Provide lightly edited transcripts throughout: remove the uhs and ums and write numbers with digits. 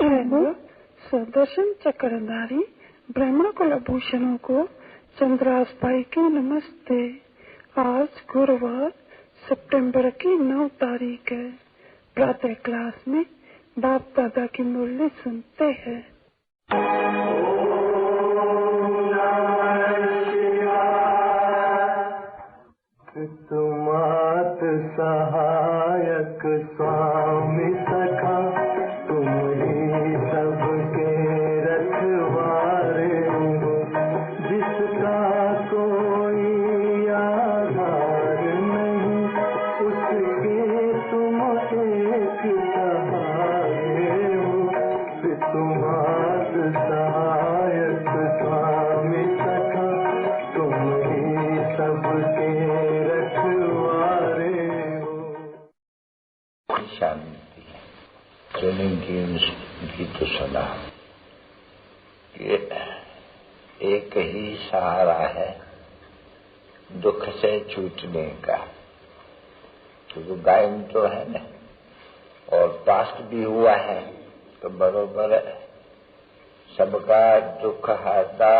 एवं सुदर्शन चक्रधारी ब्राह्मण कुलभूषणों को चंद्रास भाई की नमस्ते। आज गुरुवार सितंबर की 9 तारीख है। प्रातः क्लास में बाप दादा की मुरली सुनते हैं। तुमात सहायक स्वामी सखा, तुम ही सबके रखवारे हो। जिसका कोई आधार नहीं, उसके तुम एक सहारे हो। तुमात सहायक स्वामी सखा, तुम ही सबके शांति की तो सुना कि एक ही सहारा है दुख से छूटने का, क्योंकि गायन तो है ना, और पास्ट भी हुआ है तो बरोबर सबका दुख हरता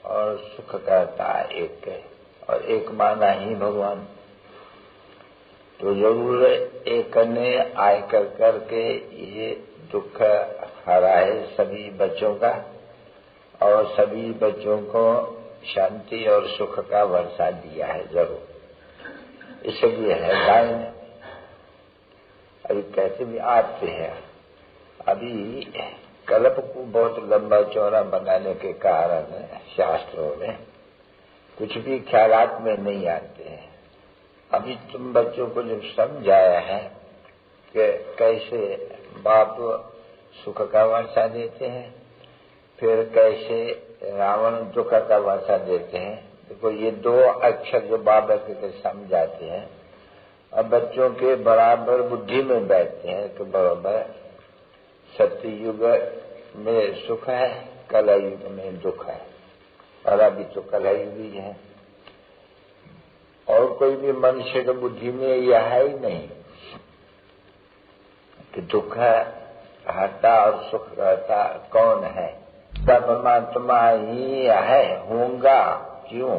और सुख करता एक है, और एक माना ही भगवान। तो जरूर एक ने आय कर करके ये दुख हराए सभी बच्चों का, और सभी बच्चों को शांति और सुख का वर्षा दिया है जरूर। इसलिए है गायन। अभी कैसे भी आते हैं, अभी कल्प को बहुत लंबा चौड़ा बनाने के कारण शास्त्रों में कुछ भी ख्यालात में नहीं आते हैं। अभी तुम बच्चों को जब समझाया है कि कैसे बाप सुख का वर्षा देते हैं, फिर कैसे रावण दुख का वर्षा देते हैं, देखो ये दो अक्षर जो बाबा के समझाते हैं, अब बच्चों के बराबर बुद्धि में बैठते हैं कि बराबर सत्ययुग में सुख है, कलयुग में दुख है, और अभी तो कलयुग ही है। और कोई भी मनुष्य की बुद्धि में यह है ही नहीं कि दुख हरता और सुख करता कौन है। परमात्मा ही है, होगा। क्यों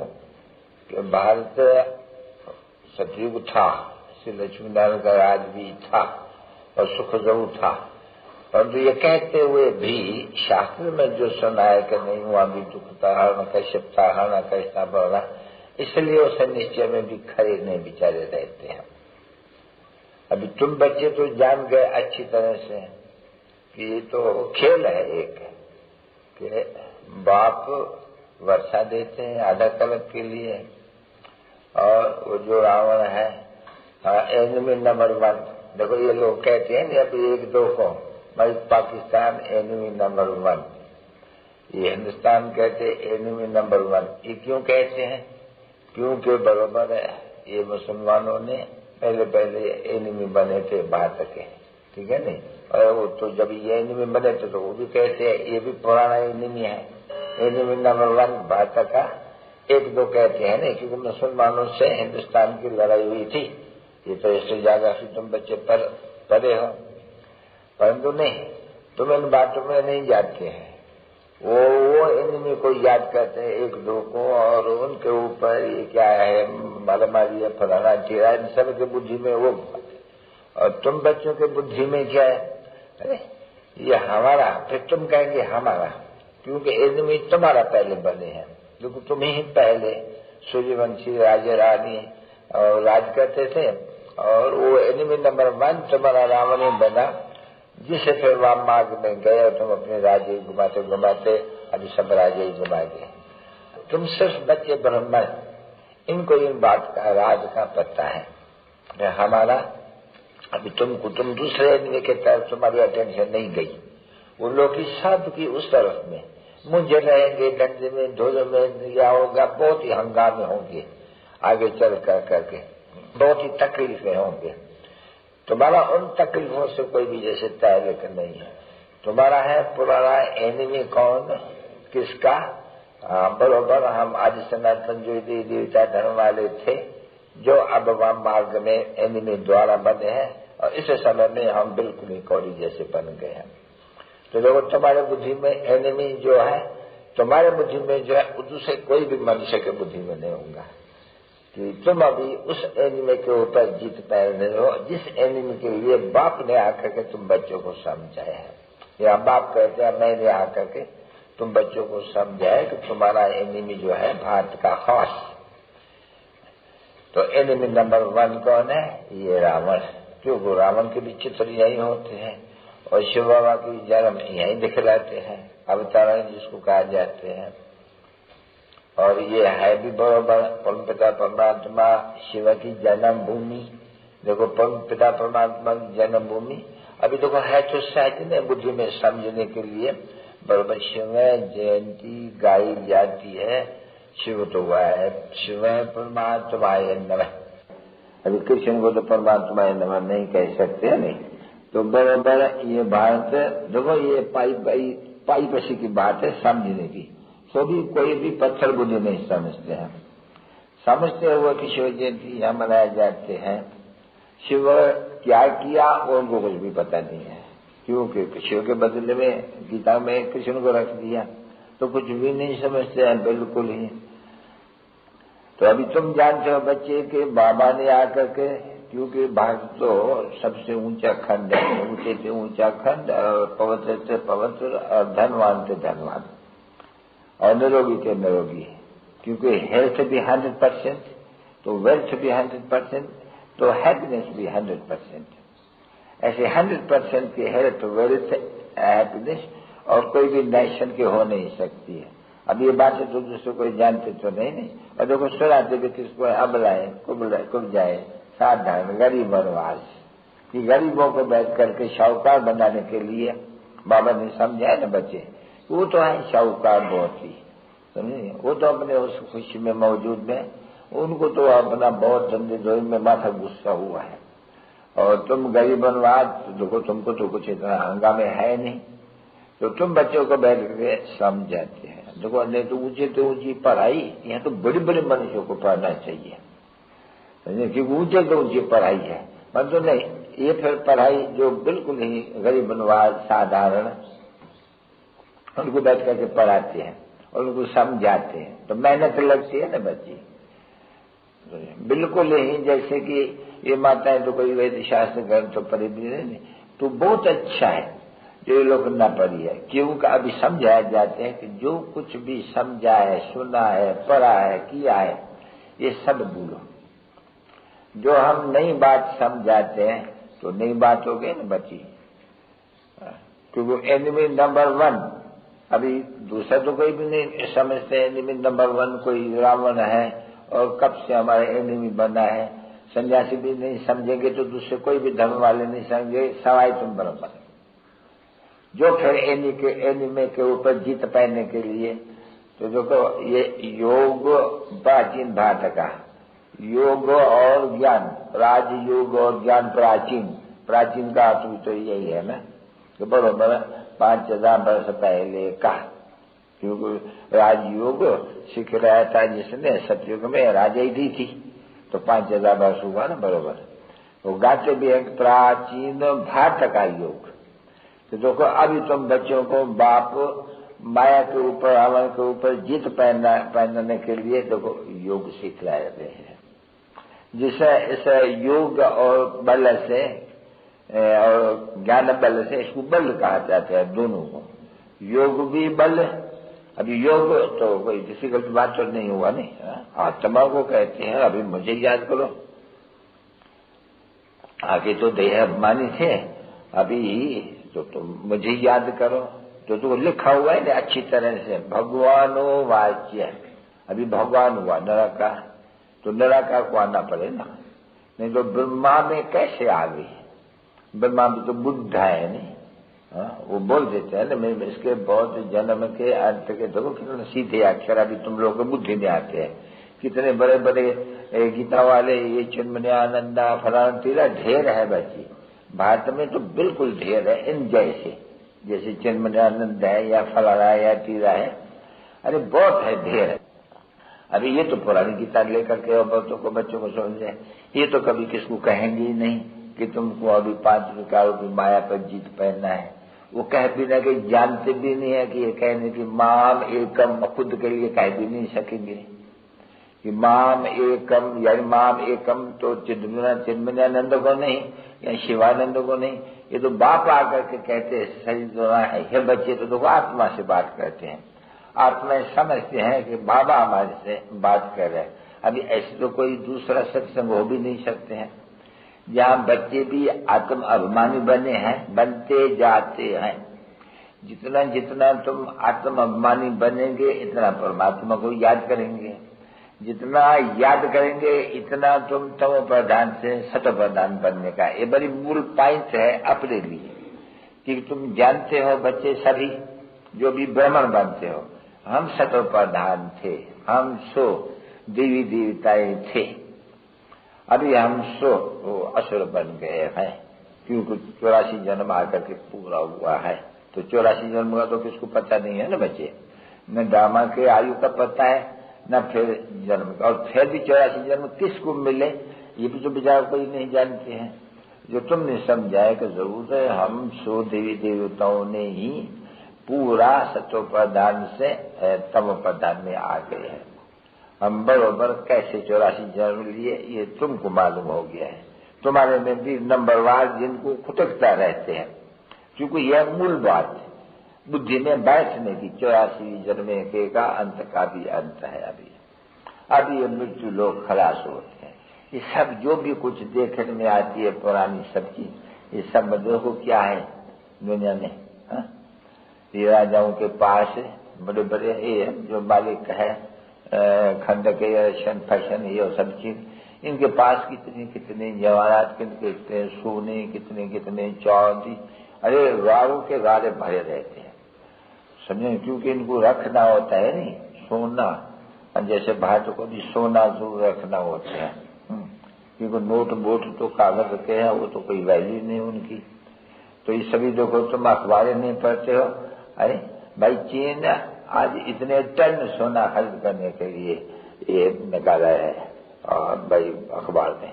कि भारत सतयुग था, श्री लक्ष्मी नारायण का राज भी था और सुख जरूर था, परंतु ये कहते हुए भी शास्त्र में जो सुना है कि नहीं हुआ भी दुख था, हरण कश्यप था, हरण कैसा बोला, इसलिए उसे निश्चय में भी खड़े नहीं बेचारे रहते हैं। अभी तुम बच्चे तो जान गए अच्छी तरह से कि ये तो खेल है एक, कि बाप वर्षा देते हैं आधा कल्प के लिए, और वो जो रावण है एनिमी नंबर 1। देखो ये लोग कहते हैं ना अभी एक दो को, भाई पाकिस्तान एनिमी नंबर 1, ये हिंदुस्तान कहते एनिमी नंबर 1। ये क्यों कहते हैं? क्योंकि बरोबर है ये मुसलमानों ने पहले एनिमी बने थे भारत के, ठीक है नहीं, और वो तो जब ये एनिमी बने थे तो वो भी कहते हैं ये भी पुराना एनिमी है, एनिमी नंबर 1 भारत का। एक दो कहते हैं नहीं, क्योंकि मुसलमानों से हिंदुस्तान की लड़ाई हुई थी। ये तो इससे ज्यादा फिर तुम बच्चे पढ़े हो, परंतु नहीं, तुम इन बातों में नहीं जाते हैं। वो एनिमी को याद करते हैं एक दो को, और उनके ऊपर ये क्या है मारामारी है, फलाना चीरा, इन सब के बुद्धि में वो। और तुम बच्चों के बुद्धि में क्या है? अरे ये हमारा, फिर तुम कहेंगे हमारा, क्योंकि एनिमी तुम्हारा पहले बने हैं, क्योंकि तुम ही पहले सूर्यवंशी राजा रानी और राज करते थे, और वो एनिमी नंबर 1 तुम्हारा रावण ही बना, जिसे फिर वाम मार्ग में गए और तुम अपने राज्य घुमाते घुमाते अभी सब राज्य ही घुमा गए। तुम सिर्फ बच्चे ब्राह्मण, इनको इन बात का राज का पता है। हमारा अभी तुम दूसरे आदमी के तरफ तुम्हारी अटेंशन नहीं गई, वो लोग की सब की उस तरफ में मुझे रहेंगे, डंडे में धोले में या होगा, बहुत ही हंगामे होंगे आगे चल करके, बहुत ही तकलीफें होंगे। तुम्हारा उन तकलीफों से कोई भी जैसे ताल्लुक नहीं है। तुम्हारा है पुराना एनिमी कौन, किसका? बरोबर हम आदि सनातन जो देवता धर्म वाले थे, जो अब वाम मार्ग में एनिमी द्वारा बने हैं, और इस समय में हम बिल्कुल ही कौड़ी जैसे बन गए हैं। तो देखो तुम्हारे बुद्धि में एनिमी जो है, तुम्हारे बुद्धि में जो है दूसरे कोई भी मनुष्य के बुद्धि में नहीं होगा कि तुम अभी उस एनिमी के ऊपर जीत पा रहे हो जिस एनिमी के लिए बाप ने आकर के तुम बच्चों को समझाया है, या बाप कहते हैं मैंने आकर के तुम बच्चों को समझाया कि तुम्हारा एनिमी जो है भारत का खौफ। तो एनिमी नंबर 1 कौन है? ये रावण। क्योंकि रावण के भी चित्र यही होते हैं और शिव बाबा की जन्म यही दिखलाते हैं, अवतारण जिसको कहा जाते हैं। और ये है भी बराबर परम पिता परमात्मा शिव की जन्म भूमि। देखो परम पिता परमात्मा की जन्म भूमि अभी देखो है तो सहज ने बुद्धि में समझने के लिए बराबर शिव जयंती गाई जाती है। शिव तो हुआ है शिव परमात्माय नमः। अभी कृष्ण को तो परमात्माय नमः नहीं कह सकते नहीं। तो बराबर ये बात देखो ये पाई पसी की बात है समझने की। तो भी कोई भी पत्थर बुद्धि नहीं समझते हैं। समझते हुए कि शिव जयंती यहाँ मनाए जाते हैं। शिव क्या किया उनको कुछ भी पता नहीं है, क्योंकि शिव के बदले में गीता में कृष्ण को रख दिया तो कुछ भी नहीं समझते हैं बिल्कुल ही। तो अभी तुम जानते हो बच्चे के बाबा ने आकर के, क्योंकि भारत तो सबसे ऊंचा खंड है, ऊंचे से ऊंचा खंड और पवित्र से पवित्र और धनवान से धनवान और निरोगी के निरोगी। क्योंकि हेल्थ भी 100% तो वेल्थ भी 100% तो हैप्पीनेस भी 100%। ऐसे 100% की हेल्थ वेल्थ हैप्पीनेस और कोई भी नेशन की हो नहीं सकती है। अब ये बातें तो दूसरे कोई जानते तो नहीं। और देखो सुनाते भी किसको अबलाए कुब जाए साधारण गरीब बनवास कि गरीबों को बैठ करके शाहूकार बनाने के लिए बाबा ने समझाया ना बच्चे, वो तो है शाहूकार बहुत ही समझे। वो तो अपने उस खुशी में मौजूद है, उनको तो अपना बहुत धंधे धोई में माथा गुस्सा हुआ है। और तुम गरीब बनवास देखो तुमको तो कुछ इतना हंगामे है नहीं, तो तुम बच्चों को बैठ के समझाते हैं। देखो नहीं तो ऊंची पढ़ाई यहाँ तो बड़े बड़े मनुष्यों को पढ़ना चाहिए क्योंकि ऊंचे तो ऊंची पढ़ाई है। मतलब नहीं ये फिर पढ़ाई जो बिल्कुल ही गरीब बनवास साधारण उनको बैठ करके पढ़ाते हैं और उनको समझाते हैं तो मेहनत लगती है ना बच्ची। बिल्कुल ही जैसे कि ये माताएं तो कोई वेद शास्त्र ग्रंथ तो पढ़ी भी नहीं, तो बहुत अच्छा है जो ये लोग न पढ़ी है। क्योंकि अभी समझाए जाते हैं कि जो कुछ भी समझा है सुना है पढ़ा है किया है ये सब भूलो। जो हम नई बात समझाते हैं तो नई बात हो गई ना बच्ची। क्योंकि एनिमी नंबर 1 अभी दूसरा तो कोई भी नहीं समझते। एनिमी नंबर 1 कोई रावण है और कब से हमारे एनिमी बना है। सन्यासी भी नहीं समझेंगे तो दूसरे कोई भी धर्म वाले नहीं समझेंगे सवाई तुम बराबर। जो फिर एनिमे के ऊपर जीत पाने के लिए तो देखो ये योग प्राचीन भारत का योग और ज्ञान राजयोग और ज्ञान प्राचीन का अर्थ तो यही है ना कि बराबर 5000 वर्ष पहले का। क्योंकि राजयोग सीख रहा था जिसने सतयुग में राजा ही दी थी तो 5000 वर्ष हुआ ना बराबर। वो गाते भी एक प्राचीन भारत का योग। तो देखो अभी तुम बच्चों को बाप माया के ऊपर रावण के ऊपर जीत पहनाने के लिए देखो योग सिखला रहे हैं। जिसे इस योग और बल से और ज्ञान बल से इसको बल कहा जाता है दोनों को। योग भी बल। अभी योग तो कोई डिफिकल्ट बात तो नहीं हुआ नहीं। आत्मा को कहते हैं अभी मुझे याद करो। आगे तो देह अभिमानी थे अभी तो तुम मुझे याद करो तो लिखा हुआ है ना अच्छी तरह से भगवानो वाच्य। अभी भगवान हुआ निराकार तो निराकार को आना पड़े ना। नहीं तो ब्रह्मा में कैसे आ गई। ब्रह्मा भी तो बुद्ध है नहीं। वो बोल देते हैं ना मैं इसके बहुत जन्म के अंत के देखो कितने सीधे अक्षर अभी तुम लोग को बुद्धि में आते हैं। कितने बड़े बड़े गीता वाले ये चिन्मयानंदा फलाना तीरा ढेर है बच्ची। भारत में तो बिल्कुल ढेर है इन जैसे चिन्मयानंद है या फलाना या तीरा है। अरे बहुत है ढेर है। अभी ये तो पुरानी गीता लेकर के बच्चों को समझे। ये तो कभी किसको कहेंगे ही नहीं कि तुमको अभी 5 विकारों की माया पर जीत पहनना है वो कह भी नहीं कि जानते भी नहीं है कि ये कहने की माम एकम खुद के लिए कह भी नहीं सकेंगे कि माम एकम, यानी माम एकम तो चिन्मयानंद को नहीं या शिवानंद को नहीं, ये तो बाप आकर के कहते हैं शरीर दोना है। ये बच्चे तो देखो आत्मा से बात करते हैं, आत्मा समझते हैं कि बाबा हमारे से बात कर रहे हैं। अभी ऐसे तो कोई दूसरा सत्संग हो भी नहीं सकते हैं जहाँ बच्चे भी आत्म अभिमानी बने हैं, बनते जाते हैं। जितना जितना तुम आत्म अभिमानी बनेंगे इतना परमात्मा को याद करेंगे, जितना याद करेंगे इतना तुम तमो प्रधान से सतो प्रधान बनने का। ये बड़ी मूल पॉइंट है अपने लिए कि तुम जानते हो बच्चे सभी जो भी ब्राह्मण बनते हो, हम सतो प्रधान थे, हम सो देवी देवताएं थे, अभी हम सो असुर बन गए हैं क्योंकि 84 जन्म आकर के पूरा हुआ है। तो 84 जन्म का तो किसको पता नहीं है ना बच्चे, न दामा के आयु का पता है न फिर जन्म का, और फिर भी 84 जन्म किसको मिले ये भी तो बेचारा कोई नहीं जानते हैं। जो तुमने समझाया कि जरूर है हम सो देवी देवताओं ने ही पूरा सतो प्रधान से तम प्रधान में आ गए हैं। हम बरोबर कैसे 84 जन्म लिए ये तुमको मालूम हो गया है। तुम्हारे में भी नंबरवार जिनको खुटकता रहते हैं, क्योंकि यह मूल बात बुद्धि में बैठने की 84 जन्म के का अंत का भी अंत है। अभी ये मृत्यु लोग खलास होते हैं। ये सब जो भी कुछ देखने में आती है पुरानी सब चीज, ये सब देखो क्या है दुनिया में। ये राजाओं के पास बड़े बड़े ये जो मालिक है खंड के फैशन ये सब चीज, इनके पास कितने कितने जवाहरात, कितने सोने, कितने कितने चांदी, अरे गाड़ों के गाड़े भरे रहते हैं समझे, क्योंकि इनको रखना होता है नहीं सोना, जैसे भारत को भी सोना जरूर रखना होता है क्योंकि नोट बोट तो कागज के हैं, वो तो कोई वैल्यू नहीं उनकी। तो ये सभी देखो तुम अखबारें नहीं पढ़ते हो, अरे भाई चीन आज इतने टन सोना खरीद करने के लिए ये निकाला है और भाई अखबार में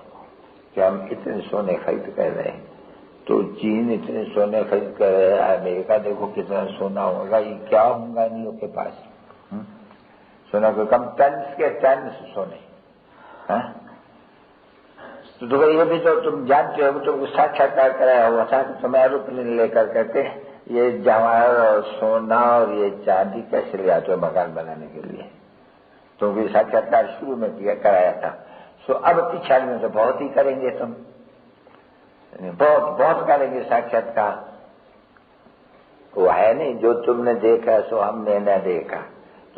कि हम इतने सोने खरीद कर रहे हैं। तो चीन इतने सोने खरीद कर रहे हैं, अमेरिका देखो कितना सोना होगा, ये क्या होगा इन लोग के पास सोना को कम टन के टन सोने। तो देखो ये भी तो तुम जानते हो, तुमको साक्षात्कार कराया हुआ था कि तुम्हें एरोप्लेन लेकर करके ये जवाहर और सोना और ये चांदी कैसे ले आते हो मकान बनाने के लिए, तो भी साक्षात्कार शुरू में किया कराया था। सो अब पिछाड़ में तो बहुत ही करेंगे तुम, बहुत बहुत करेंगे साक्षात्कार। वो है नहीं जो तुमने देखा सो हमने न देखा,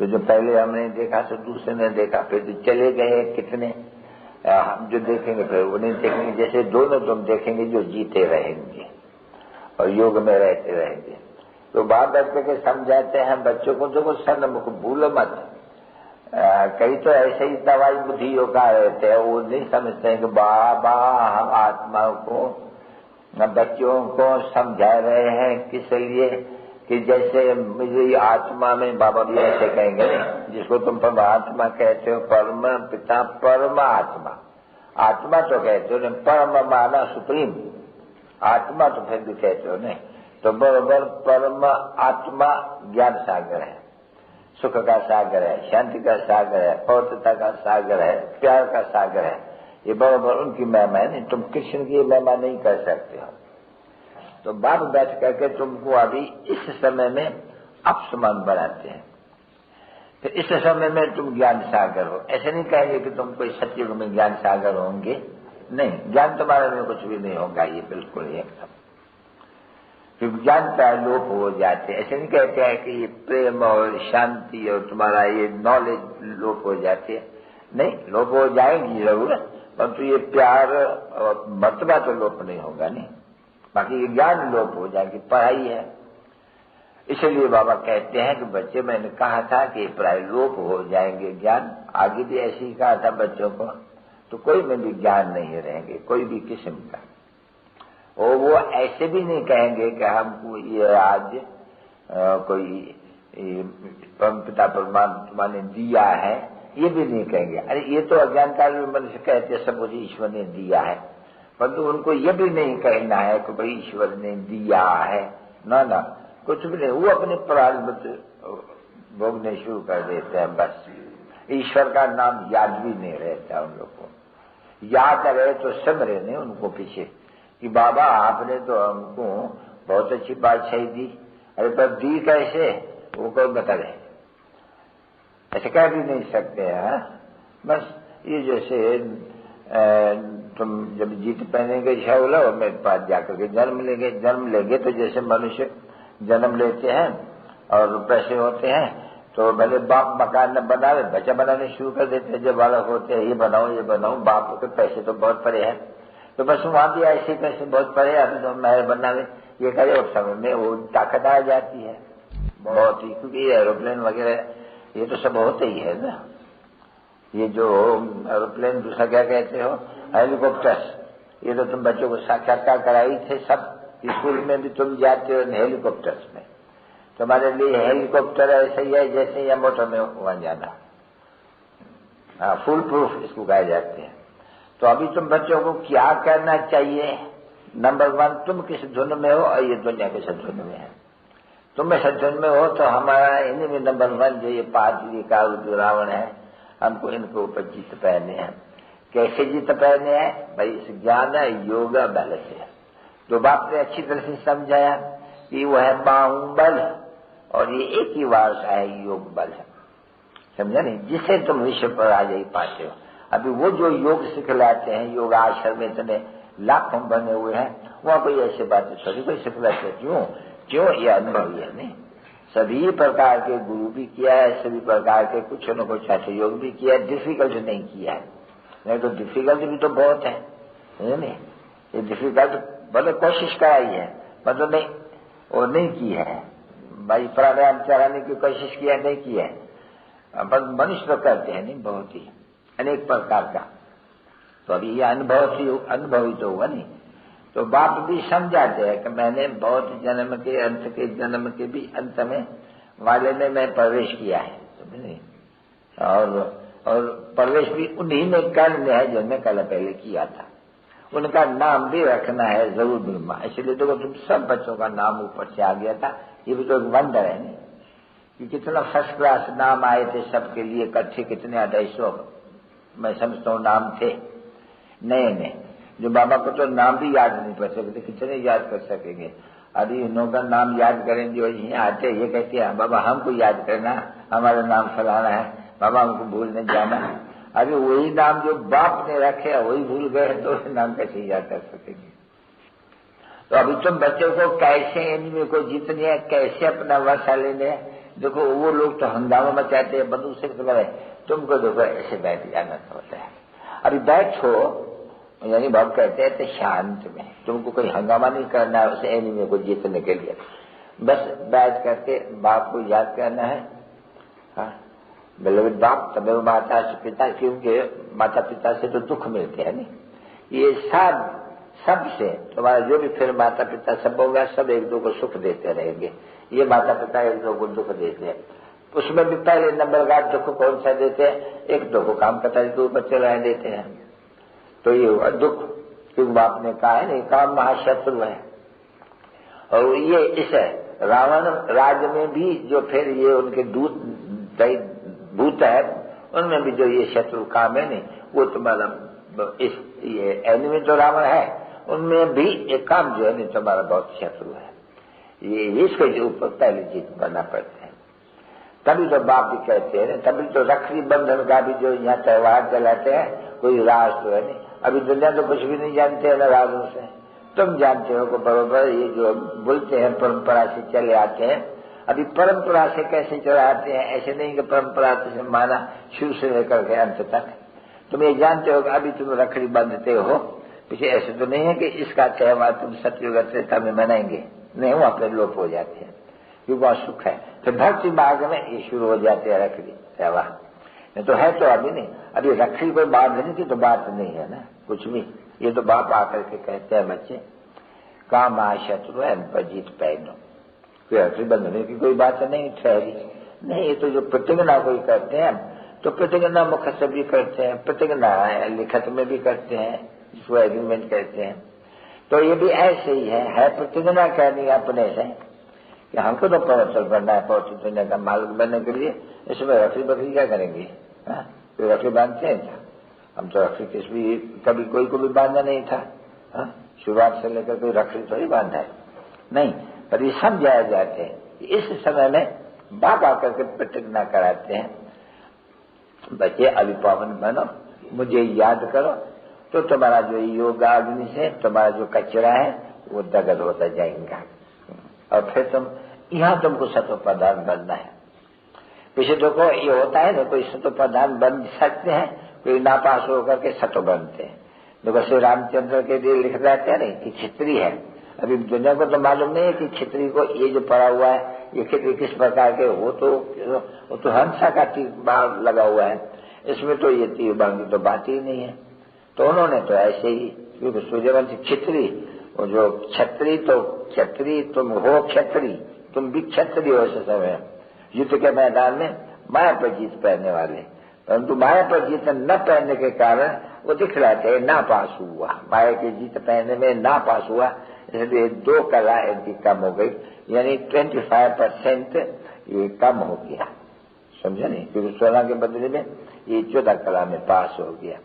तो जो पहले हमने देखा तो दूसरे ने देखा, फिर तो चले गए कितने, हम जो देखेंगे फिर वो नहीं देखेंगे। जैसे दोनों तुम देखेंगे जो जीते रहेंगे और योग में रहते रहेंगे। तो बात बैठ के समझाते हैं बच्चों को, देखो सन्मुख भूलो मत। कई तो ऐसे ही दवाई बुद्धि योगा रहते हैं, वो नहीं समझते हैं कि बाबा हम आत्मा को बच्चों को समझा रहे हैं किस लिए कि जैसे मुझे आत्मा में बाबा भी ऐसे कहेंगे जिसको तुम परमात्मा कहते हो, परम पिता परमात्मा, आत्मा तो कहते हो, परम माना सुप्रीम, आत्मा तो फिर भी कहते हो नहीं। तो बराबर परम आत्मा ज्ञान सागर है, सुख का सागर है, शांति का सागर है, पवित्रता का सागर है, प्यार का सागर है। ये बराबर उनकी महिमा है, नहीं तुम कृष्ण की महिमा नहीं कर सकते हो। तो बाप बैठ करके तुमको अभी इस समय में अपसमान बनाते हैं, फिर इस समय में तुम ज्ञान सागर हो। ऐसे नहीं कहेंगे कि तुम कोई सतयुग में ज्ञान सागर होंगे, नहीं, ज्ञान तुम्हारे में कुछ भी नहीं होगा, ये बिल्कुल एकदम, क्योंकि ज्ञान का लोप हो जाते। ऐसे नहीं कहते हैं कि ये प्रेम और शांति और तुम्हारा ये नॉलेज लोप हो जाती है, नहीं, लोप हो जाएगी जरूर, परंतु ये प्यार और मर्तबा तो लोप नहीं होगा, नहीं, बाकी ये ज्ञान लोप हो जाएगी, पढ़ाई है। इसलिए बाबा कहते हैं कि बच्चे, मैंने कहा था कि प्राय लोप हो जाएंगे ज्ञान, आगे भी ऐसे ही कहा था बच्चों को, तो कोई में भी ज्ञान नहीं रहेंगे कोई भी किस्म का। और वो ऐसे भी नहीं कहेंगे कि हमको ये आज कोई पिता परमात्मा ने दिया है, ये भी नहीं कहेंगे। अरे ये तो अज्ञानता में मनुष्य कहते सब मुझे ईश्वर ने दिया है, परंतु उनको ये भी नहीं कहना है कि भाई ईश्वर ने दिया है, ना ना, कुछ भी नहीं, वो अपने प्रारब्ध भोगने शुरू कर देते हैं। बस ईश्वर का नाम याद भी नहीं रहता उन लोगों को। याद रहे तो सिमरे नहीं उनको पीछे कि बाबा आपने तो हमको बहुत अच्छी बादशाही दी, अरे पर दी कैसे वो कोई बता रहे, ऐसे कह भी नहीं सकते हैं। बस ये जैसे तुम जब जीत पहनेंगे बोला और मेरे पास जाकर के जन्म लेंगे तो जैसे मनुष्य जन्म लेते हैं और पैसे होते हैं तो भले बाप मकान न बनावे, बच्चा बनाने शुरू कर देते हैं। जब बालक होते हैं ये बनाओ, बाप के पैसे तो बहुत पड़े हैं, तो बस वहां भी ऐसे पैसे बहुत पड़े, अभी तो महल बनावे ये करे, उस समय में वो ताकत आ जाती है बहुत ही, क्योंकि एरोप्लेन वगैरह ये तो सब होते ही है ना। ये जो एरोप्लेन दूसरा क्या कहते हो, हेलीकॉप्टर्स, ये तो तुम बच्चों को साक्षात्कार कराई थे, सब स्कूल में भी तुम जाते हो हेलीकॉप्टर्स में, तुम्हारे लिए हेलीकॉप्टर ऐसे ही है जैसे या मोटर में वहां जाना। हाँ, फुल प्रूफ इसको कहे जाते हैं। तो अभी तुम बच्चों को क्या करना चाहिए, नंबर 1 तुम किस धुन में हो और ये दुनिया किस धुन में है। तुम इस धुन में हो तो हमारा इन्हीं में नंबर 1 जो ये 5 का जो रावण है, हमको इनके ऊपर जीत पहने हैं। कैसे जीत पहने हैं भाई, इस ज्ञान योग बल से। तो बाप ने अच्छी तरह से समझाया कि वो है बाहुबल और ये एक ही वारसा है, योग बल है, समझा नहीं, जिसे तुम विश्व पर आ जाई पाते हो। अभी वो जो योग सिखलाते हैं, योग आश्रम में इतने लाखों बने हुए हैं, वहां कोई ऐसी बातें थोड़ी कोई सिखलाते। क्यों ये अनुभव है नहीं, सभी प्रकार के गुरु भी किया है, सभी प्रकार के कुछ न कुछ अच्छे योग भी किया है, डिफिकल्ट नहीं किया है। नहीं तो डिफिकल्ट भी तो बहुत है नहीं, ये डिफिकल्ट मतलब कोशिश कराई है, मतलब नहीं वो नहीं की है भाई, प्राणायाम चलाने की कोशिश किया नहीं की है, मनुष्य तो करते हैं नहीं, बहुत ही अनेक प्रकार का। तो अभी ये अनुभवी तो हुआ नहीं, तो बाप भी समझाते हैं कि मैंने बहुत जन्म के अंत के जन्म के भी अंत में वाले में मैं प्रवेश किया है, समझे, और प्रवेश भी उन्हीं में करने है जो मैं कल पहले किया था। उनका नाम भी रखना है जरूर ब्रह्मा, इसलिए देखो तुम सब बच्चों का नाम ऊपर से आ गया था, ये भी तो एक वंडर है नहीं कि कितना फर्स्ट क्लास नाम आए थे सबके लिए इकट्ठे, कितने 250 मैं समझता हूँ नाम थे नए, जो बाबा को तो नाम भी याद नहीं कर सकते, कितने याद कर सकेंगे। अभी इनका नाम याद करें जो यहाँ आते ये कहते हैं बाबा हमको याद करना, हमारा नाम फलाना है, बाबा हमको भूल नहीं जाना। अभी वही नाम जो बाप ने रखे वही भूल गए तो नाम कैसे याद कर सकेंगे। तो अभी तुम बच्चों को कैसे इनमें को जीतनी है, कैसे अपना वर्षा लेने है। देखो वो लोग तो हंगामा मचाते हैं, बंदूक से करे, तुमको देखो ऐसे बैठ जाना होता है। अभी बैठो यानी बाप कहते हैं तो शांत में, तुमको कोई हंगामा नहीं करना है उसे एनिमी को जीतने के लिए, बस बैठ करके बाप को याद करना है। हाँ बलवित बाप तब माता से पिता, क्योंकि माता पिता से तो दुख मिलते हैं नहीं, ये सब से तुम्हारा जो भी फिर माता पिता सब होगा, सब एक दो को सुख देते रहेंगे। ये माता पिता एक दो को दुख देते हैं, उसमें भी पहले नंबर का दुख कौन सा देते हैं, एक दो को काम कतारी के ऊपर चलाए देते हैं। तो ये हुआ दुख, क्योंकि बाप ने कहा है नहीं काम महाशत्रु है। और ये इस रावण राज्य में भी जो फिर ये उनके भूत है, उनमें भी जो ये शत्रु काम है नहीं, वो तुम्हारा ये एनिमी जो रावण है उनमें भी एक काम जो है नहीं तुम्हारा बहुत शत्रु है। ये इसके जो ऊपर पहले जीत बनना पड़ता है। तभी तो बाप भी कहते हैं, तभी तो रखड़ी बंधन का भी जो यहाँ त्योहार चलाते हैं, कोई राज तो है नहीं। अभी दुनिया तो कुछ भी नहीं जानते है ना राजों से, तुम जानते हो को बरोबर। ये जो बोलते हैं परंपरा से चले आते हैं, अभी परंपरा से कैसे चले आते हैं, ऐसे नहीं कि परंपरा से माना शुरू से लेकर के अंत तक। तुम ये जानते हो कि अभी तुम रखड़ी बांधते हो, पीछे ऐसे तो नहीं है कि इसका त्योहार तुम सतयुग त्रेता में मनाएंगे, नहीं वहां पर लोप हो जाते हैं, क्योंकि वहां सुख है। फिर भक्ति मार्ग में ये शुरू हो जाते हैं रखड़ी त्योहार, नहीं तो है तो अभी नहीं। अभी रखड़ी कोई बांधने की तो बात नहीं है ना कुछ भी, ये तो बाप आकर के कहते हैं बच्चे काम आ शत्रु है पर जीत पहनो, कोई रखड़ी बंधने की कोई बात नहीं ठहरी नहीं। ये तो जो प्रतिज्ञा कोई करते हैं तो प्रतिज्ञा मुख से भी करते हैं, प्रतिज्ञा लिखत में भी करते हैं, जिसको एग्रीमेंट कहते हैं। तो ये भी ऐसे ही है प्रतिज्ञा करनी अपने से, कि हमको तो पवित्र बनना है, पवित्र दुनिया का मालिक बनने के लिए, इसमें रखड़ी बकरी क्या करेंगे? कोई रखड़ी बांधते हैं क्या? हम तो रखड़ी किसी कभी कोई को भी बांधा नहीं था, शुरुआत से लेकर कोई रखड़ी थोड़ी बांधा है, नहीं। पर ये समझाया जाते हैं कि इस समय में बाप आकर के प्रतिज्ञा कराते हैं, बच्चे अभी पावन बनो, मुझे याद करो, तो तुम्हारा जो योग अग्नि से तुम्हारा जो कचरा है वो दगद होता जाएगा, और फिर तुम यहाँ तुमको सत्व प्रधान बनना है। पीछे देखो ये होता है ना, कोई सत्व प्रधान बन सकते हैं, कोई नापास होकर के सत्व बनते हैं। देखो श्री रामचंद्र के लिए लिख जाते हैं नहीं कि क्षत्रिय है। अभी दुनिया को तो मालूम नहीं है कि क्षत्रिय को ये जो पड़ा हुआ है ये क्षत्रिय किस प्रकार के, वो तो हंसा का तीर बाण लगा हुआ है, इसमें तो ये तीर बाण की तो बात ही नहीं है। तो उन्होंने तो ऐसे ही, क्योंकि सूर्यवंशी क्षत्रिय, वो जो क्षत्रिय, तो क्षत्रिय तुम हो, क्षत्रिय तुम भी क्षत्रिय हो। इस समय युद्ध के मैदान में माया पर जीत पहनने वाले, परंतु माया पर जीत न पहनने के कारण वो दिखलाते हैं ना पास हुआ, माया की जीत पहनने में ना पास हुआ, इसलिए 2 कला इनकी कम हो गई, यानी 25% ये कम हो गया, समझे नहीं? क्योंकि 16 के बदले में ये 14 कला में पास हो गया।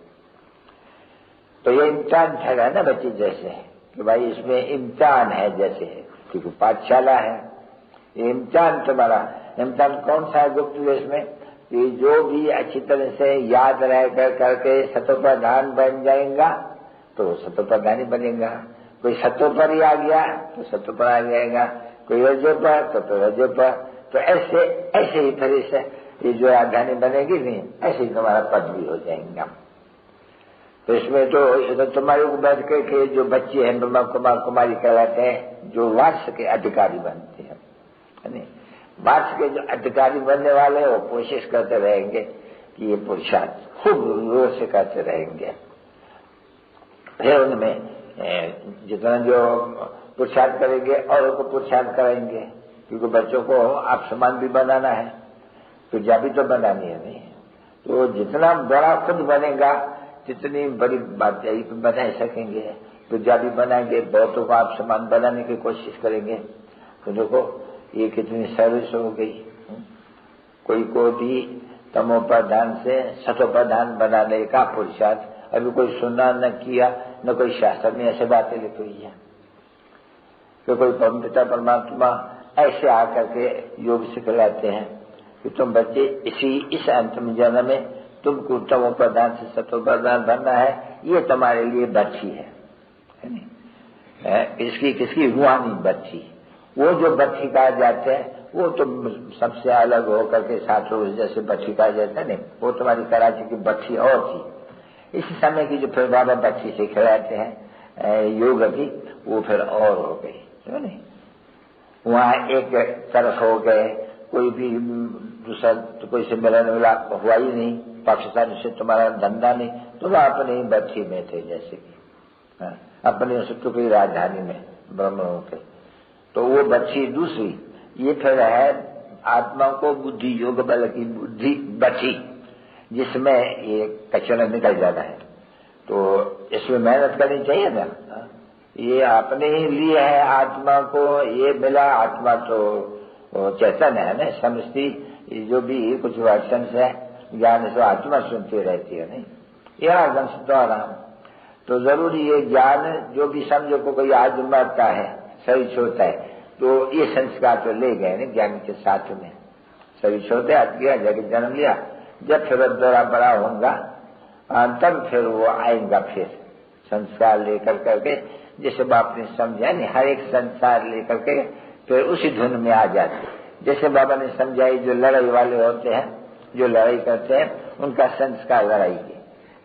तो ये इम्तिहान ठहरा ना बच्चे जैसे कि भाई इसमें इम्तिहान है, जैसे क्योंकि पाठशाला है, ये इम्तिहान तुम्हारा। इम्तिहान कौन सा है गुप्त वेश में? कि जो भी अच्छी तरह से याद रह करके सत्वप्रधान बन जाएगा तो सत्वप्रधान ही बनेगा। कोई सत्व पर ही आ गया तो सत्व पर आ जाएगा, कोई रजो पर तो रजो पर। तो ऐसे ही तरह से ये जो राजधानी बनेगी नहीं, ऐसे ही तुम्हारा पद भी हो जाएगा। तो इसमें तो तुम्हारे को बैठ के जो बच्चे हैं ब्रह्मा कुमार कुमारी कहलाते हैं, जो वार्ष के अधिकारी बनते हैं, है नहीं? वार्ष के जो अधिकारी बनने वाले हैं वो कोशिश करते रहेंगे कि ये पुरुषार्थ खूब जोर से करते रहेंगे। फिर उनमें जितना जो पुरुषार्थ करेंगे और उनको पुरुषार्थ करेंगे, क्योंकि बच्चों को आप समान भी बनाना है, पूजा भी तो बनानी है नहीं। तो जितना बड़ा खुद बनेगा जितनी बड़ी बात बना सकेंगे, पूजा भी बनाएंगे, बहुतों को आप समान बनाने की कोशिश करेंगे। तो देखो ये कितनी सर्विस हो गई। कोई को भी तमो प्रधान से सतो प्रधान बनाने का पुरुषार्थ अभी कोई सुना न किया, न कोई शास्त्र में ऐसे बातें लिखी हुई है। तो कोई पिता परमात्मा ऐसे आकर के योग सिखलाते हैं कि तुम बच्चे इस अंतिम जन्म में तुमको तमो प्रधान से सतो प्रधान बनना है, ये तुम्हारे लिए बच्ची है नहीं? इसकी किसकी रूहानी बच्ची, वो जो बच्ची कहा जाते हैं वो तो सबसे अलग होकर के 7 रोज जैसे बच्ची कहा जाता है नहीं, वो तुम्हारी कराची की बच्ची और थी। इस समय की जो फिर बाबा बच्ची से खिलाते हैं योग की, वो फिर और हो गई, समझ नहीं? वहां एक तरफ हो गए, कोई भी दूसरा तो कोई से मिलन मिलाप हुआ ही नहीं, पाकिस्तान से तुम्हारा धंधा नहीं, तुम अपने ही बच्ची में थे जैसे कि अपने टुकड़ी राजधानी में ब्राह्मणों के। तो वो बच्ची दूसरी, ये फिर है आत्मा को बुद्धि योग बल की बुद्धि बची, जिसमें ये कचरा निकल जाता है। तो इसमें मेहनत करनी चाहिए ना, ये अपने ही लिए है आत्मा को ये मिला। आत्मा तो चेतन है ना, समझती जो भी कुछ वर्षन से ज्ञान से आत्मा सुनती रहती है नहीं, यह आगम द्वारा। तो जरूरी ये ज्ञान जो भी समझो को कोई आजमाता है, सही छोड़ता है, तो ये संस्कार तो ले गए ना ज्ञान के साथ में। सही छोड़ते आज गया जाके जन्म लिया, जब फिर दौरा बड़ा होगा तब फिर वो आएगा फिर संस्कार लेकर करके, जैसे बाप ने समझा नहीं, हर एक संस्कार लेकर के फिर उसी धुन में आ जाते। जैसे बाबा ने समझाई जो लड़ाई वाले होते हैं, जो लड़ाई करते हैं, उनका संस्कार लड़ाई के,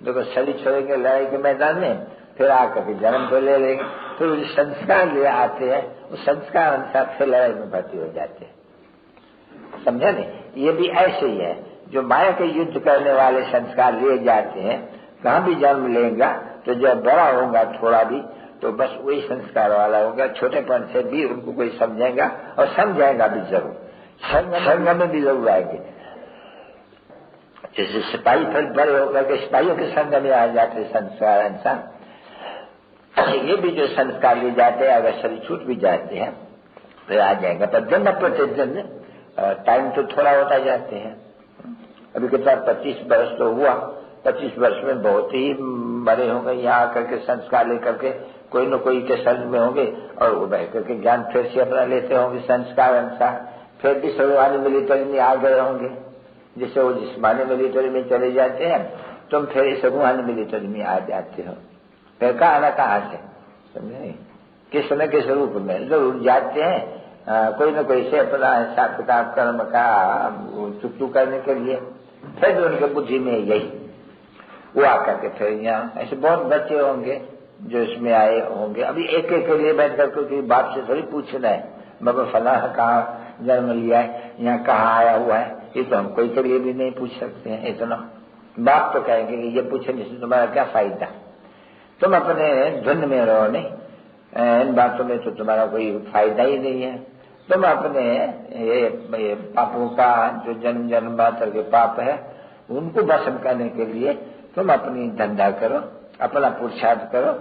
देखो शरीर छोड़ेंगे लड़ाई के मैदान में, फिर आकर के जन्म तो ले लेंगे, फिर वो संस्कार ले आते हैं, उस संस्कार अनुसार फिर लड़ाई में भर्ती हो जाते हैं। समझा नहीं? ये भी ऐसे ही है, जो माया के युद्ध करने वाले संस्कार लिए जाते हैं, कहाँ भी जन्म लेगा तो जब बड़ा होगा थोड़ा भी तो बस वही संस्कार वाला होगा। छोटेपन से भी उनको कोई समझेगा और समझाएगा भी जरूर, संग में भी जरूर आएंगे। जैसे सिपाही फिर बड़े होकर के सिपाहियों के संग में आ जाते संस्कार इंसान, ये भी जो संस्कार लिए जाते हैं, अगर शरीर छूट भी जाते हैं फिर आ जाएगा। पर दिन प्रतिदिन टाइम तो थोड़ा होता जाते हैं। अभी कितना 25 वर्ष तो हुआ, 25 वर्ष में बहुत ही बड़े होंगे, यहाँ आकर के संस्कार लेकर के कोई न कोई के शरण में होंगे और वो बैठ करके ज्ञान फिर से अपना लेते होंगे संस्कार अनुसार। फिर भी सर्वानी मिलिट्री में आ गए होंगे, जिससे वो जिस्मानी मिलिट्री में चले जाते हैं, तुम फिर सर्वानी मिलिट्री में आ जाते हो। फिर कहाँ न कहाँ से, समझे, किस न किस रूप में जरूर जाते हैं, कोई न कोई से अपना हिसाब किताब कर्म का चुकचू करने के लिए। फिर उनके बुद्धि में यही वो आकर के फिर यहाँ ऐसे बहुत बच्चे होंगे जो इसमें आए होंगे। अभी एक एक के लिए बैठ करके बाप से थोड़ी पूछना है, बाबा फला कहाँ जन्म लिया है, यहाँ कहाँ आया हुआ है, ये तो हम कोई के लिए भी नहीं पूछ सकते हैं। इतना बाप तो कहेंगे कि ये पूछने से तुम्हारा क्या फायदा, तुम अपने धुन में रहो, नहीं इन बातों में तो तुम्हारा कोई फायदा ही नहीं है। तुम अपने ये पापों का जो जन्म जन्मांतर के पाप है उनको भस्म करने के लिए तुम अपनी धंधा करो, अपना पुरुषार्थ करो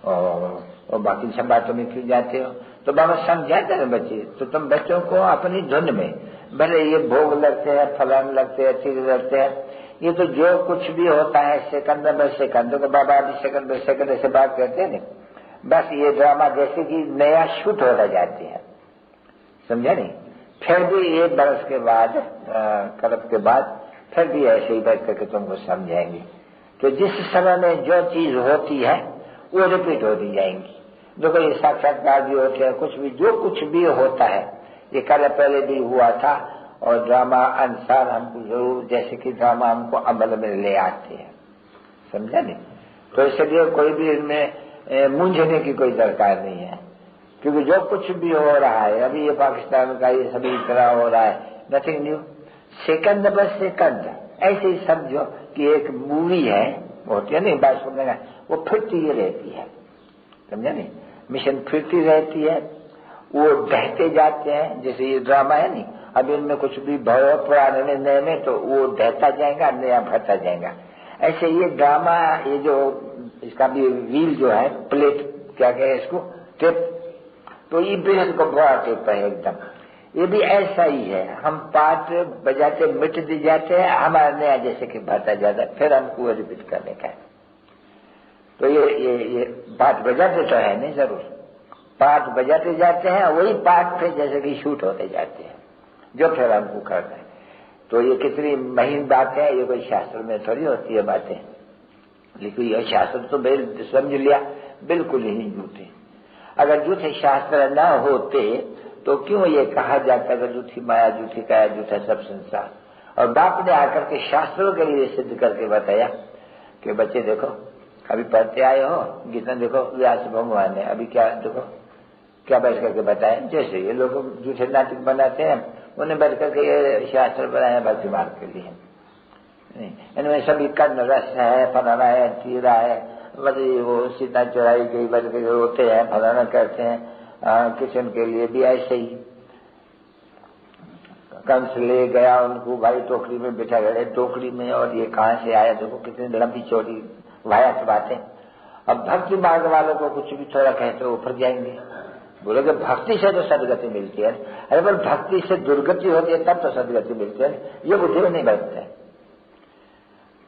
और बाकी सब बातों में क्यों जाते हो। तो बाबा समझाते हैं बच्चे, तो तुम बच्चों को अपनी धुन में, भले ये भोग लगते हैं, फलन लगते हैं, चीज लगते हैं, ये तो जो कुछ भी होता है सेकंड बाय सेकंड, तो बाबा अभी सेकंड बाय सेकंड ऐसे बात करते हैं, बस ये ड्रामा जैसे कि नया शूट होता जाते हैं, समझा नहीं। फिर भी 1 बरस के बाद कल्प के बाद फिर भी ऐसे ही बैठ करके तुमको समझाएंगे कि जिस समय में जो चीज होती है वो रिपीट होती जाएंगी। जो कोई साक्षात्कार भी होते हैं, कुछ भी जो कुछ भी होता है ये कल पहले भी हुआ था और ड्रामा अनुसार हमको जरूर जैसे कि ड्रामा हमको अमल में ले आते हैं, समझा नहीं। तो इसलिए कोई भी इनमें मूंझने की कोई दरकार नहीं है, क्योंकि जो कुछ भी हो रहा है अभी ये पाकिस्तान का ये सभी तरह हो रहा है, nothing new, second by second ऐसे ही समझो कि एक मूवी है, होती है नहीं बात सुनने का, वो फिरती ही रहती है, समझा नहीं, मिशन फिरती रहती है, वो ढहते जाते हैं। जैसे ये ड्रामा है नहीं, अब इनमें कुछ भी भरो पुराने में नए में, तो वो ढहता जाएगा, नया भरता जाएगा। ऐसे ये ड्रामा, ये जो इसका भी व्हील जो है, प्लेट क्या कहे इसको, टेप, तो ये बेहद को बड़ा टेप है एकदम। ये भी ऐसा ही है, हम पार्ट बजाते मिट दी जाते हैं, हमारा नया जैसे कि भरता जाता है, फिर हमको रिपीट करने का है। तो ये पार्ट बजाते तो है नहीं, जरूर पार्ट बजाते जाते हैं, वही पार्ट फिर जैसे कि शूट होते जाते हैं, जो फिर हमको करना है। तो ये कितनी महीन बात है, ये कोई शास्त्र में थोड़ी होती है बातें, लेकिन ये शास्त्र तो समझ लिया बिल्कुल ही झूठे। अगर झूठे शास्त्र न होते तो क्यों ये कहा जाता है झूठी माया, झूठी काया, झूठा सब संसार। और बाप ने आकर के शास्त्रों के लिए सिद्ध करके बताया कि बच्चे देखो, अभी पढ़ते आए हो गीता, देखो व्यास भगवान ने अभी क्या देखो क्या बैठ करके बताया। जैसे ये लोग झूठे नाटक बनाते हैं, उन्हें बैठ करके ये शास्त्र बनाए भक्ति मार्ग के लिए, इनमें सभी कर्ण रस है, फलाना है, चीरा है, मतलब वो सीता चौराई के बैठ के रोते हैं, फलाना करते हैं। किशन के लिए भी ऐसे ही, कंस ले गया उनको, भाई टोकरी में बिठा गए, टोकरी में, और ये कहाँ से आया, देखो कितनी लंबी चौड़ी वायत बातें। अब भक्ति मार्ग वालों को कुछ भी थोड़ा कहते हो ऊपर जाएंगे, बोले कि भक्ति से तो सदगति मिलती है। अरे पर भक्ति से दुर्गति होती है तब तो सदगति मिलती है, ये बुद्धि में नहीं बैठते।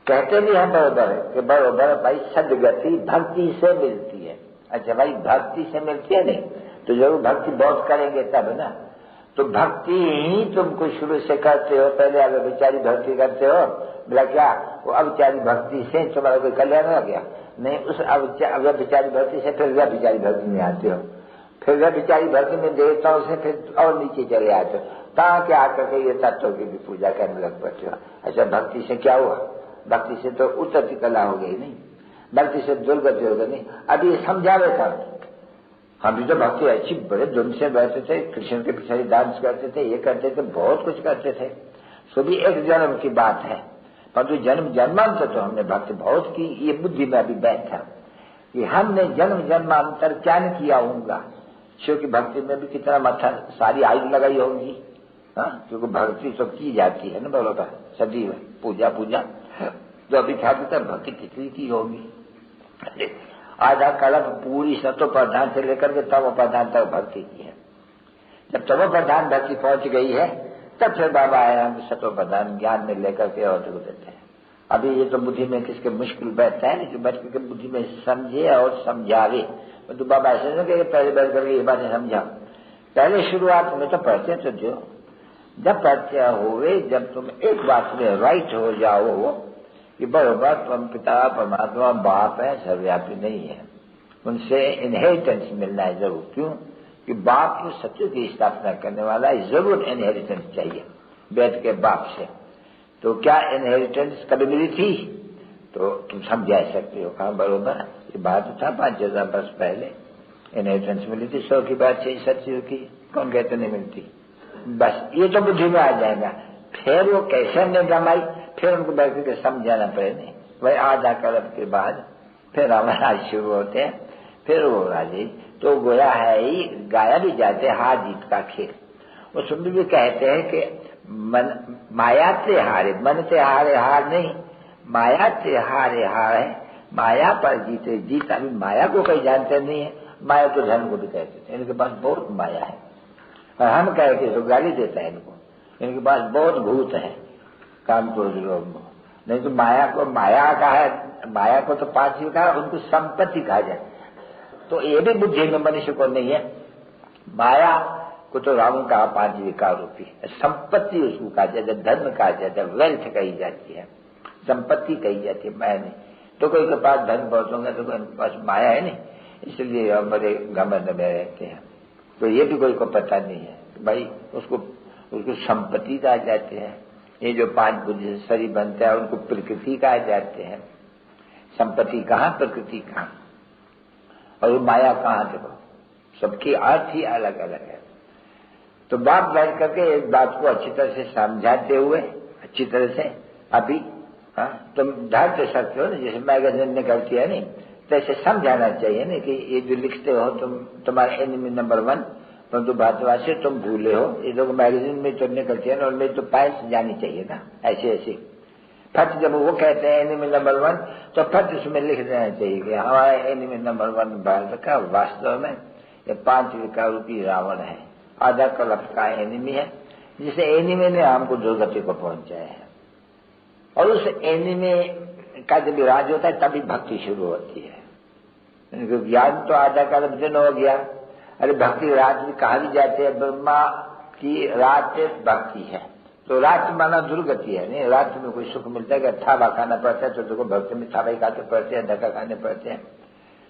कहते भी हैं बरोबर कि बरोबर भाई सदगति भक्ति से मिलती है। अच्छा भाई भक्ति से मिलती है नहीं तो जरूर भक्ति बहुत करेंगे तब ना। तो भक्ति ही तुमको शुरू से करते हो, पहले अव्यभिचारी भक्ति करते हो, बोला क्या वो अव्यभिचारी भक्ति से तुम्हारा कोई कल्याण हो गया? नहीं, उस अव्यभिचारी भक्ति से फिर व्यभिचारी भक्ति में आते हो, फिर व्यभिचारी भक्ति में देवताओं से फिर और नीचे चले आते हो, कहाँ के आकर के ये तत्वों की भी पूजा करने लग पड़ते हो। अच्छा भक्ति से क्या हुआ? भक्ति से तो उन्नति कला हो गई नहीं, भक्ति से दुर्गति हो गई नहीं। अभी ये समझावे कर, हम भी तो भक्ति अच्छी बड़े धुन से बैठते थे, कृष्ण के पीछे डांस करते थे, ये करते थे, बहुत कुछ करते थे। सो भी एक जन्म की बात है, परंतु जन्म जन्मांतर तो हमने भक्ति बहुत की। ये बुद्धि में अभी बैठा कि हमने जन्म जन्मांतर क्या नहीं किया होगा, क्योंकि भक्ति में भी कितना माथा सारी आयु लगाई होगी, क्योंकि भक्ति तो की जाती है ना बरोबर, सदी पूजा पूजा तो अभी खाते तब भक्ति कितनी की होगी। आधा कल्प पूरी सतो प्रधान से लेकर के तब प्रधान तक भक्ति की है। जब तमो प्रधान भक्ति पहुंच गई है तब फिर बाबा आए हम सतो प्रधान ज्ञान में लेकर के और देते हैं। अभी ये तो बुद्धि में किसके मुश्किल बैठता है, जो बैठ करके बुद्धि में समझे और समझावे। तो बाबा ऐसे नहीं कि पहले बैठ करके ये बातें समझाओ। पहले शुरुआत में तो पढ़ते तो जो जब पढ़ते हुए, जब तुम एक बात में राइट हो जाओ कि बरोबर तुम पिता परमात्मा बाप है, सर्वव्यापी नहीं है, उनसे इनहेरिटेंस मिलना है जरूर। क्यों कि बाप सत्य की स्थापना करने वाला है, जरूर इनहेरिटेंस चाहिए बैठ के बाप से। तो क्या इनहेरिटेंस कभी मिली थी? तो तुम समझा सकते हो। कहा बरोबर ये बात था 5000 वर्ष पहले इनहेरिटेंस मिली थी, 100 की बात चाहिए सत्य की, कौन कहते नहीं मिलती। बस ये तो बुद्धि में आ जाएगा। फिर वो कैसे नहीं कमाई, फिर उनको बैठ के समझाना पड़ेगा। वही आधा कल्प के बाद फिर रामायण शुरू होते हैं, फिर वो राजी तो गोया है ही, गाया भी जाते हैं हार जीत का खेल। उसमें भी कहते हैं कि माया से हारे, मन से हारे हार नहीं, माया से हारे हार है, माया पर जीते जीत। अभी माया को कहीं जानते नहीं है, माया तो धन को भी कहते थे, इनके पास बहुत माया है। और हम कहते तो गाली देता है इनको, इनके पास बहुत भूत है, काम क्रोध लोग। नहीं तो माया को, माया का है, माया को तो 5 विकार, उनको संपत्ति कहा जाए। तो ये भी बुद्धि में मनुष्य को नहीं है। माया को तो रावण कहा 5 विकार रूपी, संपत्ति उसको कहा जाता है, धर्म कहा जाता है, वेल्थ कही जाती है, संपत्ति कही जाती है, माया नहीं। तो कोई के पास धन बहुत होंगे तो कोई के पास माया है नहीं, इसलिए बड़े घमंड में रहते हैं। तो ये भी कोई को पता नहीं है भाई, उसको संपत्ति कहा जाते हैं। ये जो 5 बुद्धि शरीर बनते हैं उनको प्रकृति कहा जाते हैं। संपत्ति कहाँ, प्रकृति कहाँ, और माया कहाँ? देखो सबकी अर्थ ही अलग अलग है। तो बाप बैठ करके एक बात को अच्छी तरह से समझाते हुए, अच्छी तरह से अभी तुम ढाल तो सकते हो ना, जैसे मैगजीन निकलती है नहीं, तो ऐसे समझाना चाहिए ना कि ये जो लिखते हो तुम, तुम्हारे एनिमी नंबर 1, परंतु भारतवासी तुम भूले हो। ये लोग मैगजीन में तो निकलती है ना, उनमें तो पॉइंट्स जानी चाहिए ना, ऐसे ऐसे फट। जब वो कहते हैं एनिमी नंबर 1 तो फट उसमें लिख देना चाहिए कि हमारा एनिमी नंबर 1 भारत का वास्तव में ये 5 विकार रूपी रावण है, आधा कल्प का एनिमी है, जिसे एनिमी ने हमको दुर्गति को पहुंचाया है। और उस एनिमी का जब राज होता है तभी भक्ति शुरू होती है। ज्ञान तो आधा कल्प दिन हो गया। अरे भक्ति रात भी कहा भी जाते हैं, ब्रह्मा की रात भक्ति है। तो रात माना दुर्गति है नहीं, रात में कोई सुख मिलता है कि थाबा खाना पड़ता है, तो देखो भक्ति में थाबा ही खाते पड़ते हैं, धक्का खाने पड़ते हैं।